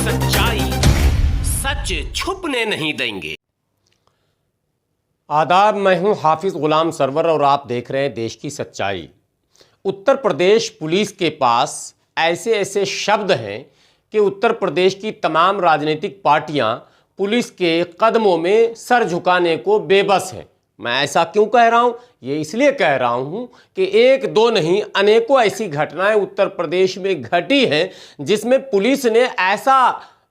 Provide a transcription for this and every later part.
सच्चाई सच छुपने नहीं देंगे। आदाब, मैं हूं हाफिज गुलाम सरवर और आप देख रहे हैं देश की सच्चाई। उत्तर प्रदेश पुलिस के पास ऐसे ऐसे शब्द हैं कि उत्तर प्रदेश की तमाम राजनीतिक पार्टियां पुलिस के कदमों में सर झुकाने को बेबस हैं। मैं ऐसा क्यों कह रहा हूं? ये इसलिए कह रहा हूं कि एक दो नहीं अनेकों ऐसी घटनाएं उत्तर प्रदेश में घटी हैं जिसमें पुलिस ने ऐसा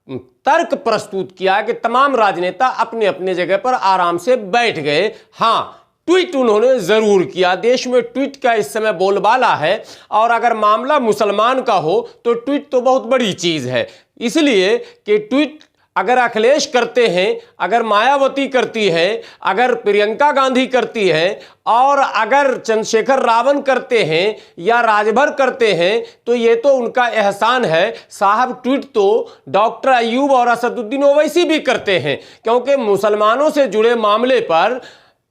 तर्क प्रस्तुत किया कि तमाम राजनेता अपने अपने जगह पर आराम से बैठ गए। हाँ, ट्वीट उन्होंने जरूर किया। देश में ट्वीट का इस समय बोलबाला है और अगर मामला मुसलमान का हो तो ट्वीट तो बहुत बड़ी चीज है, इसलिए कि ट्वीट अगर अखिलेश करते हैं, अगर मायावती करती है, अगर प्रियंका गांधी करती है और अगर चंद्रशेखर रावण करते हैं या राजभर करते हैं तो ये तो उनका एहसान है। साहब, ट्वीट तो डॉक्टर अयूब और असदुद्दीन ओवैसी भी करते हैं, क्योंकि मुसलमानों से जुड़े मामले पर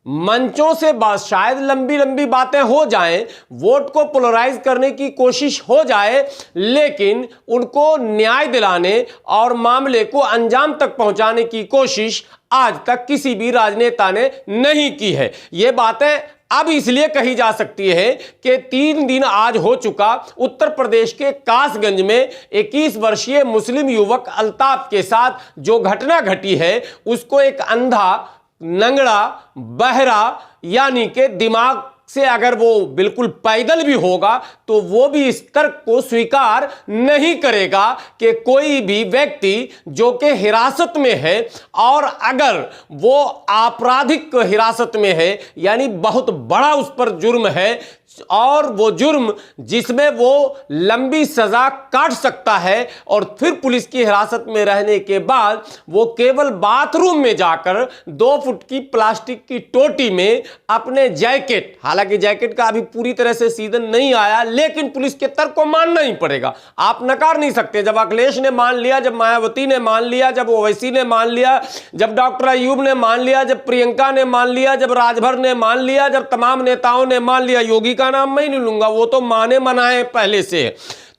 मंचों से शायद लंबी लंबी बातें हो जाएं, वोट को पोलराइज करने की कोशिश हो जाए, लेकिन उनको न्याय दिलाने और मामले को अंजाम तक पहुंचाने की कोशिश आज तक किसी भी राजनेता ने नहीं की है। ये बातें अब इसलिए कही जा सकती है कि 3 दिन आज हो चुका उत्तर प्रदेश के कासगंज में 21 वर्षीय मुस्लिम युवक अल्ताफ के साथ जो घटना घटी है उसको एक अंधा, नंगड़ा, बहरा यानी कि दिमाग से अगर वो बिल्कुल पैदल भी होगा तो वो भी इस तर्क को स्वीकार नहीं करेगा कि कोई भी व्यक्ति जो कि हिरासत में है और अगर वो आपराधिक हिरासत में है यानी बहुत बड़ा उस पर जुर्म है और वो जुर्म जिसमें वो लंबी सजा काट सकता है और फिर पुलिस की हिरासत में रहने के बाद वो केवल बाथरूम में जाकर 2 फुट की प्लास्टिक की टोटी में अपने जैकेट, हालांकि जैकेट का अभी पूरी तरह से सीजन नहीं आया, लेकिन पुलिस के तर्क को मानना ही पड़ेगा। आप नकार नहीं सकते। जब अखिलेश ने मान लिया, जब मायावती ने मान लिया, जब ओवैसी ने मान लिया, जब डॉक्टर अयूब ने मान लिया, जब प्रियंका ने मान लिया, जब राजभर ने मान लिया, जब तमाम नेताओं ने मान लिया, योगी का नाम मैं नहीं लूंगा, वो तो माने मनाए पहले से,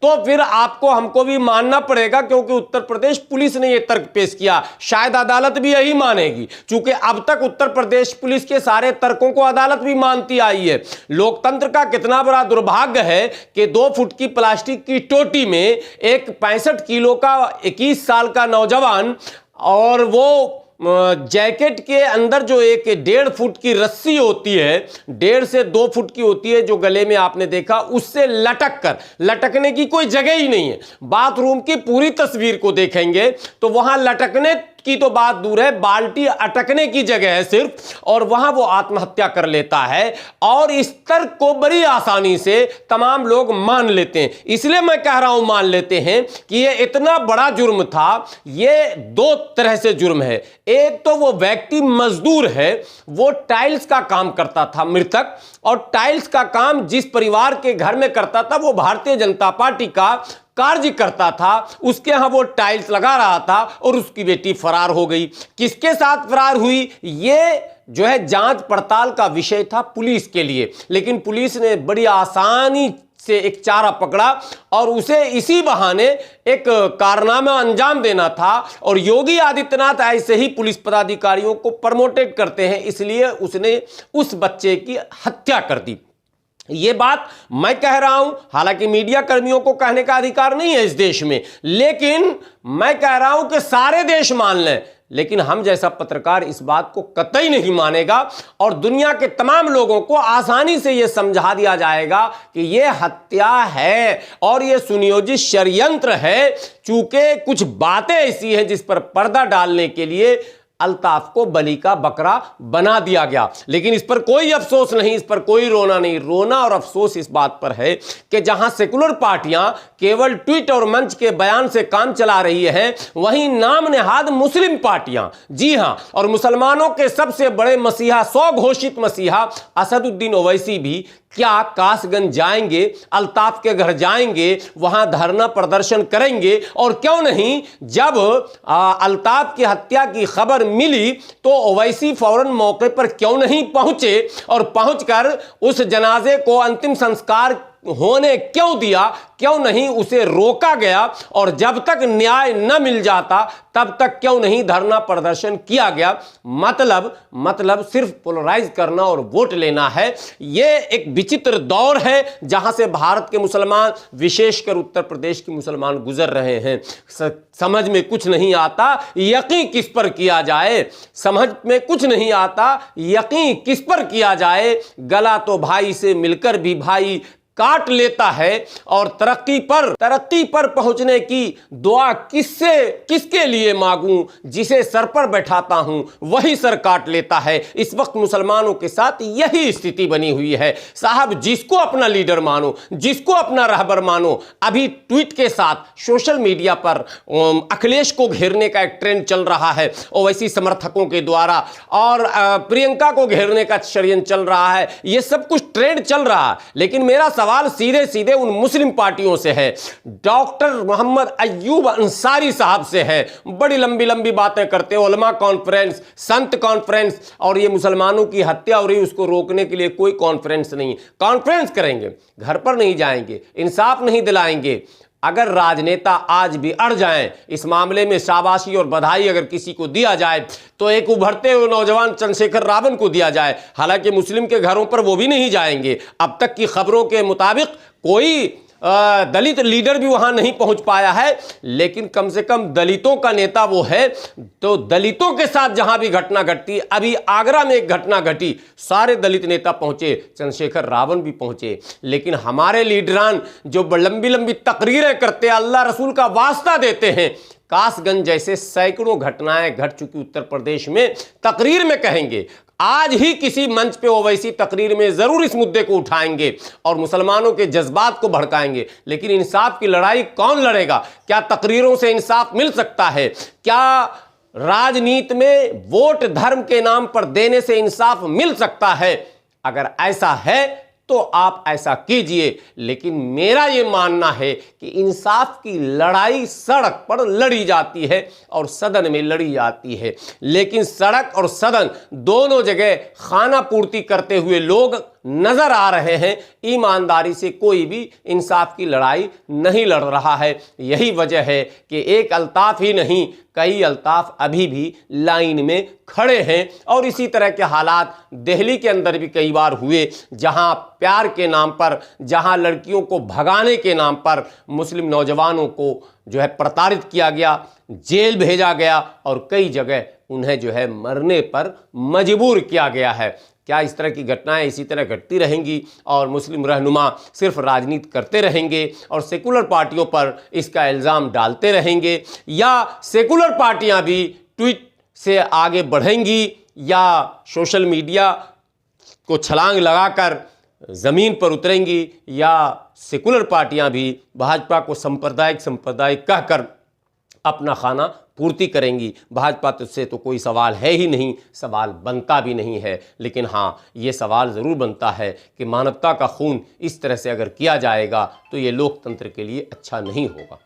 तो फिर आपको हमको भी मानना पड़ेगा, क्योंकि उत्तर प्रदेश पुलिस ने यह तर्क पेश किया। शायद अदालत भी यही मानेगी, क्योंकि अब तक उत्तर प्रदेश पुलिस के सारे तर्कों को अदालत भी मानती आई है। लोकतंत्र का कितना बड़ा दुर्भाग्य है कि 2 फुट की प्लास्टिक की टोटी में एक 65 किलो का 21 साल का नौजवान और वो जैकेट के अंदर जो एक 1.5 फुट की रस्सी होती है, 1.5 से 2 फुट की होती है जो गले में आपने देखा, उससे लटकने की कोई जगह ही नहीं है। बाथरूम की पूरी तस्वीर को देखेंगे तो वहां लटकने की तो बात दूर है, बाल्टी अटकने की जगह है सिर्फ, और वहां वो आत्महत्या कर लेता है। और इस तर्क को बड़ी आसानी से तमाम लोग मान लेते हैं। इसलिए मैं कह रहा हूं मान लेते हैं कि ये इतना बड़ा जुर्म था। ये 2 तरह से जुर्म है। एक तो वो व्यक्ति मजदूर है, वो टाइल्स का काम करता था मृतक, और टाइल्स का काम जिस परिवार के घर में करता था वो भारतीय जनता पार्टी का कार्य करता था, उसके यहां वो टाइल्स लगा रहा था और उसकी बेटी फरार हो गई। किसके साथ फरार हुई ये जो है जांच पड़ताल का विषय था पुलिस के लिए, लेकिन पुलिस ने बड़ी आसानी से एक चारा पकड़ा और उसे इसी बहाने एक कारनामा अंजाम देना था। और योगी आदित्यनाथ ऐसे ही पुलिस पदाधिकारियों को प्रमोटेड करते हैं, इसलिए उसने उस बच्चे की हत्या कर दी। ये बात मैं कह रहा हूं, हालांकि मीडिया कर्मियों को कहने का अधिकार नहीं है इस देश में, लेकिन मैं कह रहा हूं कि सारे देश मान लें, लेकिन हम जैसा पत्रकार इस बात को कतई नहीं मानेगा और दुनिया के तमाम लोगों को आसानी से यह समझा दिया जाएगा कि यह हत्या है और यह सुनियोजित षड्यंत्र है। चूंकि कुछ बातें ऐसी हैं जिस पर पर्दा डालने के लिए अल्ताफ को बलि का बकरा बना दिया गया, लेकिन इस पर कोई अफसोस नहीं, इस पर कोई रोना नहीं। रोना और अफसोस इस बात पर है कि जहां सेकुलर पार्टियां केवल ट्वीट और मंच के बयान से काम चला रही हैं, वहीं नाम नेहाद मुस्लिम पार्टियां, जी हां, और मुसलमानों के सबसे बड़े मसीहा, स्वघोषित मसीहा असदुद्दीन ओवैसी भी क्या कासगंज जाएंगे, अल्ताफ के घर जाएंगे, वहां धरना प्रदर्शन करेंगे। और क्यों नहीं, जब अल्ताफ की हत्या की खबर मिली तो ओवैसी फौरन मौके पर क्यों नहीं पहुंचे और पहुंचकर उस जनाजे को अंतिम संस्कार होने क्यों दिया, क्यों नहीं उसे रोका गया, और जब तक न्याय न मिल जाता तब तक क्यों नहीं धरना प्रदर्शन किया गया। मतलब सिर्फ पोलराइज करना और वोट लेना है। यह एक विचित्र दौर है जहां से भारत के मुसलमान, विशेषकर उत्तर प्रदेश के मुसलमान गुजर रहे हैं। समझ में कुछ नहीं आता यकीन किस पर किया जाए, समझ में कुछ नहीं आता यकीन किस पर किया जाए। गला तो भाई से मिलकर भी भाई काट लेता है, और तरक्की पर पहुंचने की दुआ किसके लिए मांगूं, जिसे सर पर बैठाता हूं वही सर काट लेता है। इस वक्त मुसलमानों के साथ यही स्थिति बनी हुई है। साहब, जिसको अपना लीडर मानो, जिसको अपना रहबर मानो, अभी ट्वीट के साथ सोशल मीडिया पर अखिलेश को घेरने का एक ट्रेंड चल रहा है, ओवैसी समर्थकों के द्वारा, और प्रियंका को घेरने का षड्यंत्र चल रहा है। यह सब कुछ ट्रेंड चल रहा है, लेकिन मेरा सवाल सीधे सीधे उन मुस्लिम पार्टियों से है, डॉक्टर मोहम्मद अय्यूब अंसारी साहब से है। बड़ी लंबी लंबी बातें करते हो, उलमा कॉन्फ्रेंस, संत कॉन्फ्रेंस, और ये मुसलमानों की हत्या हो रही है उसको रोकने के लिए कोई कॉन्फ्रेंस नहीं। कॉन्फ्रेंस करेंगे, घर पर नहीं जाएंगे, इंसाफ नहीं दिलाएंगे। अगर राजनेता आज भी अड़ जाएं, इस मामले में शाबाशी और बधाई अगर किसी को दिया जाए तो एक उभरते हुए नौजवान चंद्रशेखर रावण को दिया जाए। हालांकि मुस्लिम के घरों पर वो भी नहीं जाएंगे। अब तक की खबरों के मुताबिक कोई दलित लीडर भी वहां नहीं पहुंच पाया है, लेकिन कम से कम दलितों का नेता वो है। तो दलितों के साथ जहां भी घटना घटती, अभी आगरा में एक घटना घटी, सारे दलित नेता पहुंचे, चंद्रशेखर रावण भी पहुंचे, लेकिन हमारे लीडरान जो लंबी लंबी तकरीरें करते, अल्लाह रसूल का वास्ता देते हैं, कासगंज जैसे सैकड़ों घटनाएं घट चुकी उत्तर प्रदेश में, तकरीर में कहेंगे। आज ही किसी मंच पे ओवैसी तकरीर में जरूर इस मुद्दे को उठाएंगे और मुसलमानों के जज्बात को भड़काएंगे। लेकिन इंसाफ की लड़ाई कौन लड़ेगा? क्या तकरीरों से इंसाफ मिल सकता है? क्या राजनीति में वोट धर्म के नाम पर देने से इंसाफ मिल सकता है? अगर ऐसा है तो आप ऐसा कीजिए, लेकिन मेरा यह मानना है कि इंसाफ की लड़ाई सड़क पर लड़ी जाती है और सदन में लड़ी जाती है, लेकिन सड़क और सदन दोनों जगह खाना पूर्ति करते हुए लोग नजर आ रहे हैं। ईमानदारी से कोई भी इंसाफ की लड़ाई नहीं लड़ रहा है। यही वजह है कि एक अल्ताफ ही नहीं, कई अल्ताफ अभी भी लाइन में खड़े हैं। और इसी तरह के हालात दिल्ली के अंदर भी कई बार हुए, जहां प्यार के नाम पर, जहां लड़कियों को भगाने के नाम पर मुस्लिम नौजवानों को जो है प्रताड़ित किया गया, जेल भेजा गया, और कई जगह उन्हें जो है मरने पर मजबूर किया गया है। क्या इस तरह की घटनाएं इसी तरह घटती रहेंगी और मुस्लिम रहनुमा सिर्फ राजनीति करते रहेंगे और सेकुलर पार्टियों पर इसका इल्ज़ाम डालते रहेंगे, या सेकुलर पार्टियां भी ट्वीट से आगे बढ़ेंगी, या सोशल मीडिया को छलांग लगाकर ज़मीन पर उतरेंगी, या सेकुलर पार्टियां भी भाजपा को सांप्रदायिक कहकर अपना खाना पूर्ति करेंगी? भाजपा से तो कोई सवाल है ही नहीं, सवाल बनता भी नहीं है। लेकिन हाँ, ये सवाल ज़रूर बनता है कि मानवता का खून इस तरह से अगर किया जाएगा तो ये लोकतंत्र के लिए अच्छा नहीं होगा।